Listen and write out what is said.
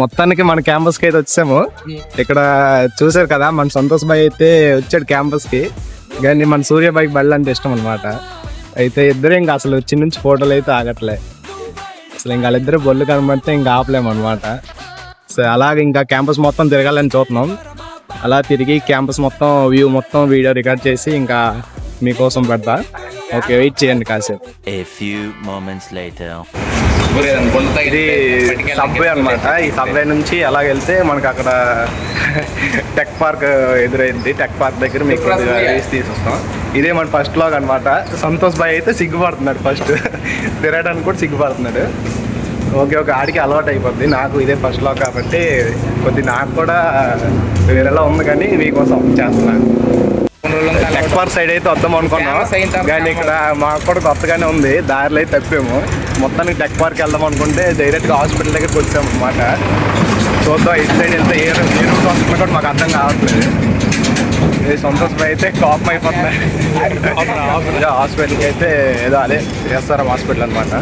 మొత్తానికి మన క్యాంపస్ కి అయితే వచ్చాము. ఇక్కడ చూసారు కదా, మన సంతోష్ భాయ్ అయితే వచ్చాడు క్యాంపస్ కి. కానీ మన సూర్య భాయ్కి బళ్ళు అంటే ఇష్టం అనమాట. అయితే ఇద్దరు ఇంకా అసలు వచ్చి నుంచి ఫోటోలు అయితే ఆగట్లే. అసలు ఇంకా వాళ్ళిద్దరు బొల్లు కనబడితే ఇంకా ఆపలేము అనమాట. సో అలాగే ఇంకా క్యాంపస్ మొత్తం తిరగాలని చూస్తున్నాం. అలా తిరిగి క్యాంపస్ మొత్తం వ్యూ మొత్తం వీడియో రికార్డ్ చేసి ఇంకా మీకోసం పెడతా. ఓకే, వెయిట్ చేయండి కాసేపు. ఇది సబ్వే అనమాట. ఈ సబ్వే నుంచి అలా వెళ్తే మనకు అక్కడ టెక్ పార్క్ ఎదురైంది. టెక్ పార్క్ దగ్గర మీకు వేసి తీసుకొస్తాం. ఇదే మన ఫస్ట్ వ్లాగ్ అనమాట. సంతోష్ భాయ్ అయితే సిగ్గుపడుతున్నాడు, ఫస్ట్ తిరగడానికి కూడా సిగ్గుపడుతున్నాడు. ఓకే, ఆడికి అలవాటు అయిపోద్ది. నాకు ఇదే ఫస్ట్ వ్లాగ్ కాబట్టి నాకు కూడా వేరేలా ఉంది, కానీ మీకోసం చేస్తున్నాను. టెక్ పార్క్ సైడ్ అయితే వద్దాం అనుకున్నాం, కానీ ఇక్కడ మాకు కూడా కొత్తగానే ఉంది. దారిలో అయితే తప్పాము. మొత్తానికి టెక్ పార్క్ వెళ్దాం అనుకుంటే డైరెక్ట్గా హాస్పిటల్ దగ్గరికి వచ్చాము అనమాట. చూద్దాం ఇటు సైడ్ వెళ్తే ఏ రూట్ వస్తుందో కూడా మాకు అర్థం కావట్లేదు. సంతోష్ భాయ్ అయితే కోపం అయిపోతున్నాయి. హాస్పిటల్కి అయితే ఏదో అదే చేస్తారా హాస్పిటల్ అనమాట.